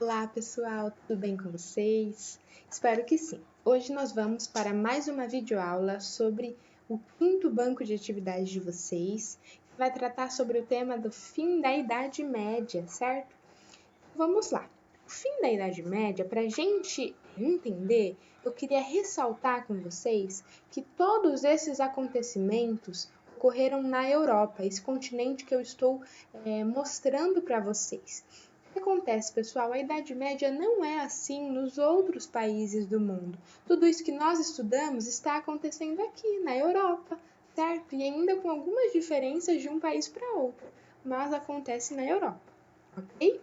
Olá pessoal, tudo bem com vocês? Espero que sim. Hoje nós vamos para mais uma videoaula sobre o quinto banco de atividades de vocês, que vai tratar sobre o tema do fim da Idade Média, certo? Vamos lá. O fim da Idade Média, para a gente entender, eu queria ressaltar com vocês que todos esses acontecimentos ocorreram na Europa, esse continente que eu estou mostrando para vocês. O que acontece, pessoal? A Idade Média não é assim nos outros países do mundo. Tudo isso que nós estudamos está acontecendo aqui, na Europa, certo? E ainda com algumas diferenças de um país para outro, mas acontece na Europa, ok?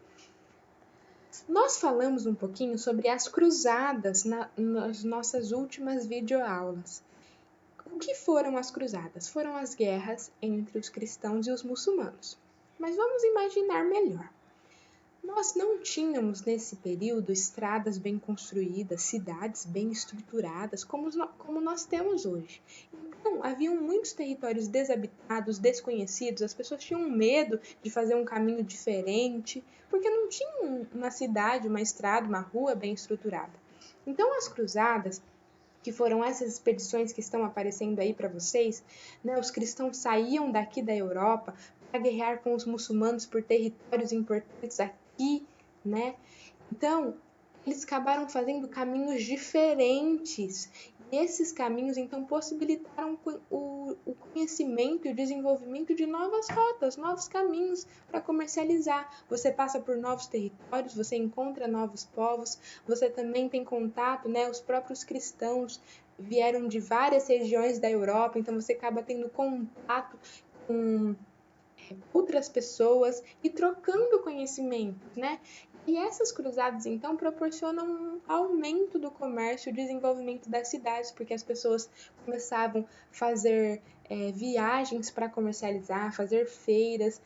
Nós falamos um pouquinho sobre as cruzadas nas nossas últimas videoaulas. O que foram as cruzadas? Foram as guerras entre os cristãos e os muçulmanos. Mas vamos imaginar melhor. Nós não tínhamos nesse período estradas bem construídas, cidades bem estruturadas como nós temos hoje. Então, haviam muitos territórios desabitados, desconhecidos, as pessoas tinham medo de fazer um caminho diferente, porque não tinham uma cidade, uma estrada, uma rua bem estruturada. Então, as cruzadas, que foram essas expedições que estão aparecendo aí para vocês, né? Os cristãos saíam daqui da Europa para guerrear com os muçulmanos por territórios importantes aqui, né? Então, eles acabaram fazendo caminhos diferentes. E esses caminhos, então, possibilitaram o conhecimento e o desenvolvimento de novas rotas, novos caminhos para comercializar. Você passa por novos territórios, você encontra novos povos, você também tem contato, né? Os próprios cristãos vieram de várias regiões da Europa, então você acaba tendo contato com outras pessoas e trocando conhecimentos, né? E essas cruzadas, então, proporcionam um aumento do comércio e desenvolvimento das cidades, porque as pessoas começavam a fazer viagens para comercializar, fazer feiras,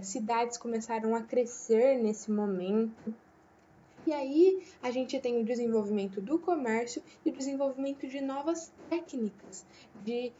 cidades começaram a crescer nesse momento. E aí a gente tem o desenvolvimento do comércio e o desenvolvimento de novas técnicas de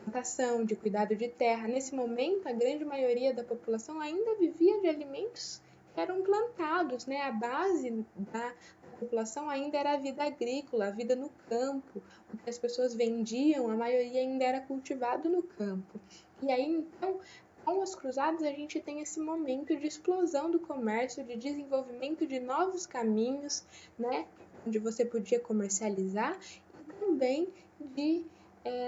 plantação, de cuidado de terra. Nesse momento, a grande maioria da população ainda vivia de alimentos que eram plantados, né? A base da população ainda era a vida agrícola, a vida no campo. O que as pessoas vendiam, a maioria ainda era cultivado no campo. E aí, então, com as cruzadas, a gente tem esse momento de explosão do comércio, de desenvolvimento de novos caminhos, né? Onde você podia comercializar e também de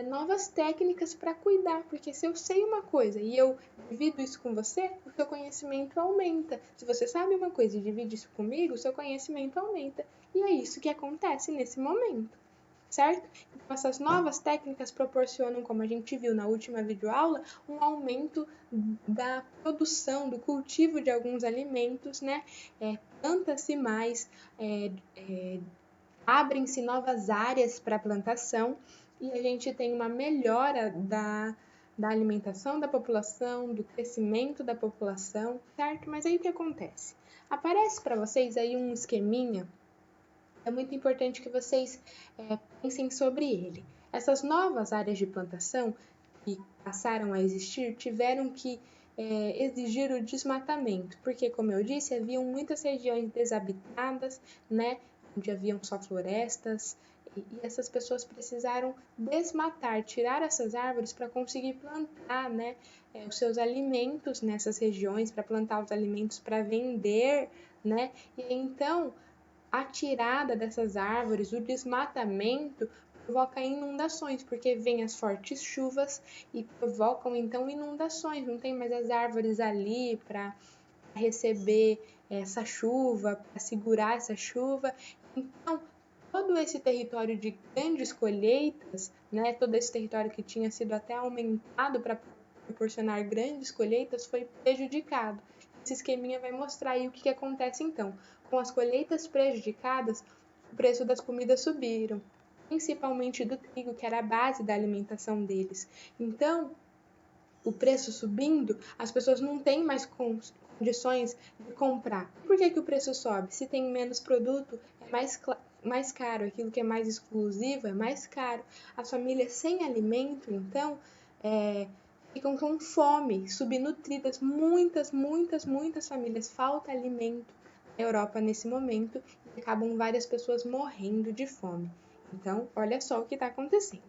novas técnicas para cuidar, porque se eu sei uma coisa e eu divido isso com você, o seu conhecimento aumenta. Se você sabe uma coisa e divide isso comigo, o seu conhecimento aumenta. E é isso que acontece nesse momento, certo? Então, essas novas técnicas proporcionam, como a gente viu na última videoaula, um aumento da produção, do cultivo de alguns alimentos, né? Planta-se mais, abrem-se novas áreas para plantação e a gente tem uma melhora da alimentação da população, do crescimento da população, certo? Mas aí o que acontece? Aparece para vocês aí um esqueminha, é muito importante que vocês pensem sobre ele. Essas novas áreas de plantação que passaram a existir tiveram que exigir o desmatamento, porque, como eu disse, haviam muitas regiões desabitadas, né, onde haviam só florestas, e essas pessoas precisaram desmatar, tirar essas árvores para conseguir plantar, né, os seus alimentos nessas regiões, para plantar os alimentos para vender, né, e então a tirada dessas árvores, o desmatamento, provoca inundações, porque vêm as fortes chuvas e provocam então inundações. Não tem mais as árvores ali para receber essa chuva, para segurar essa chuva. Então, todo esse território de grandes colheitas, né, todo esse território que tinha sido até aumentado para proporcionar grandes colheitas, foi prejudicado. Esse esqueminha vai mostrar aí o que acontece então. Com as colheitas prejudicadas, o preço das comidas subiram, principalmente do trigo, que era a base da alimentação deles. Então, o preço subindo, as pessoas não têm mais condições de comprar. Por que o preço sobe? Se tem menos produto, é mais caro. Aquilo que é mais exclusivo é mais caro. As famílias sem alimento, então, ficam com fome, subnutridas. Muitas famílias falta alimento na Europa nesse momento e acabam várias pessoas morrendo de fome. Então, olha só o que está acontecendo.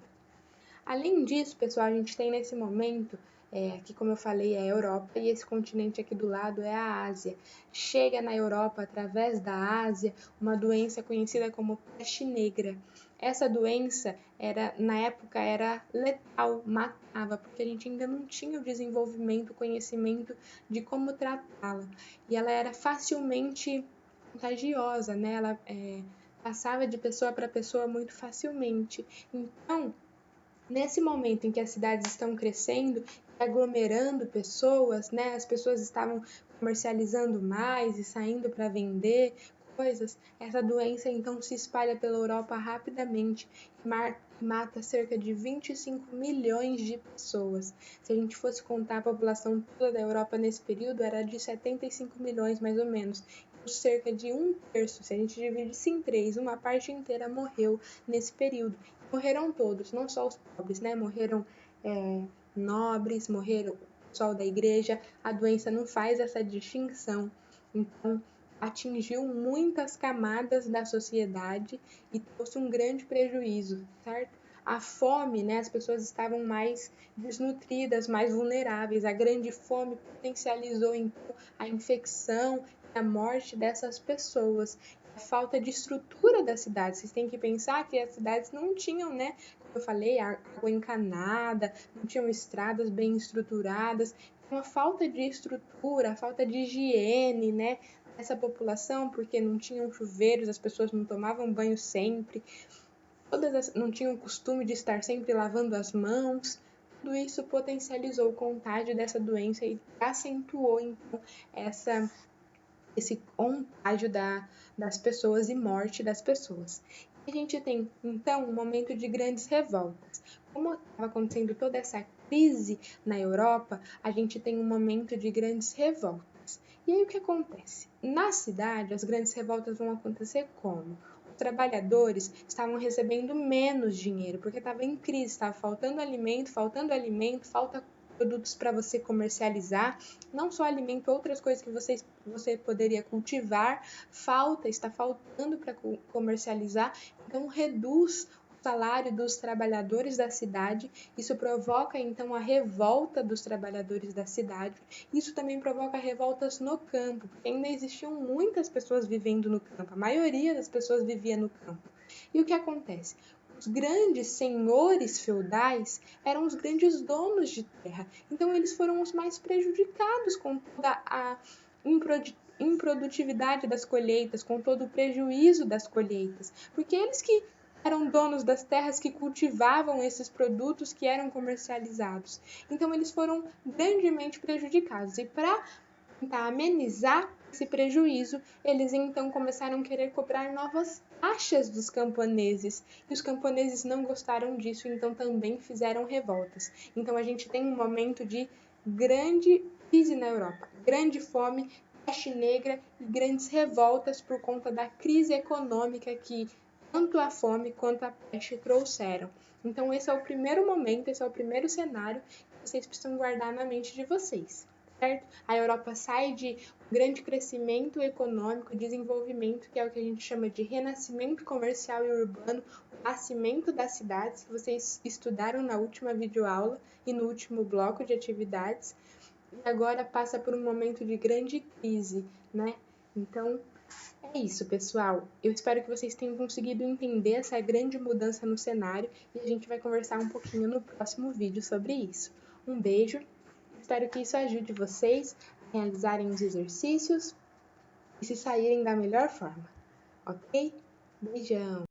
Além disso, pessoal, a gente tem nesse momento, aqui como eu falei, é a Europa e esse continente aqui do lado é a Ásia. Chega na Europa, através da Ásia, uma doença conhecida como peste negra. Essa doença, na época, era letal, matava, porque a gente ainda não tinha o desenvolvimento, o conhecimento de como tratá-la. E ela era facilmente contagiosa, né? Ela passava de pessoa para pessoa muito facilmente. Então, nesse momento em que as cidades estão crescendo, aglomerando pessoas, né? As pessoas estavam comercializando mais e saindo para vender coisas. Essa doença então se espalha pela Europa rapidamente e mata cerca de 25 milhões de pessoas. Se a gente fosse contar a população toda da Europa nesse período, era de 75 milhões mais ou menos. Cerca de um terço, se a gente dividisse em três, uma parte inteira morreu nesse período. Morreram todos, não só os pobres, né? Morreram nobres, morreram o pessoal da igreja. A doença não faz essa distinção. Então, atingiu muitas camadas da sociedade e trouxe um grande prejuízo, certo? A fome, né? As pessoas estavam mais desnutridas, mais vulneráveis. A grande fome potencializou, então, a infecção e a morte dessas pessoas. A falta de estrutura das cidades. Vocês têm que pensar que as cidades não tinham, né? Como eu falei, água encanada, não tinham estradas bem estruturadas. Então, a falta de estrutura, a falta de higiene, né? Essa população, porque não tinham chuveiros, as pessoas não tomavam banho sempre, não tinham o costume de estar sempre lavando as mãos. Tudo isso potencializou o contágio dessa doença e acentuou, então, esse contágio das pessoas e morte das pessoas. E a gente tem, então, um momento de grandes revoltas. Como estava acontecendo toda essa crise na Europa, a gente tem um momento de grandes revoltas. E aí o que acontece? Na cidade, as grandes revoltas vão acontecer como? Os trabalhadores estavam recebendo menos dinheiro, porque estava em crise, estava falta produtos para você comercializar, não só alimento, outras coisas que você poderia cultivar, está faltando para comercializar, então reduz o salário dos trabalhadores da cidade, isso provoca então a revolta dos trabalhadores da cidade, isso também provoca revoltas no campo, porque ainda existiam muitas pessoas vivendo no campo, a maioria das pessoas vivia no campo. E o que acontece? Os grandes senhores feudais eram os grandes donos de terra, então eles foram os mais prejudicados com toda a improdutividade das colheitas, com todo o prejuízo das colheitas, porque eles que eram donos das terras que cultivavam esses produtos que eram comercializados. Então eles foram grandemente prejudicados e para tentar amenizar esse prejuízo, eles então começaram a querer cobrar novas taxas dos camponeses. E os camponeses não gostaram disso, então também fizeram revoltas. Então a gente tem um momento de grande crise na Europa, grande fome, peste negra e grandes revoltas por conta da crise econômica que tanto a fome quanto a peste trouxeram. Então esse é o primeiro momento, esse é o primeiro cenário que vocês precisam guardar na mente de vocês. Certo? A Europa sai de um grande crescimento econômico, desenvolvimento, que é o que a gente chama de renascimento comercial e urbano, o nascimento das cidades, que vocês estudaram na última videoaula e no último bloco de atividades, e agora passa por um momento de grande crise, né? Então, é isso, pessoal. Eu espero que vocês tenham conseguido entender essa grande mudança no cenário e a gente vai conversar um pouquinho no próximo vídeo sobre isso. Um beijo. Espero que isso ajude vocês a realizarem os exercícios e se saírem da melhor forma, ok? Beijão!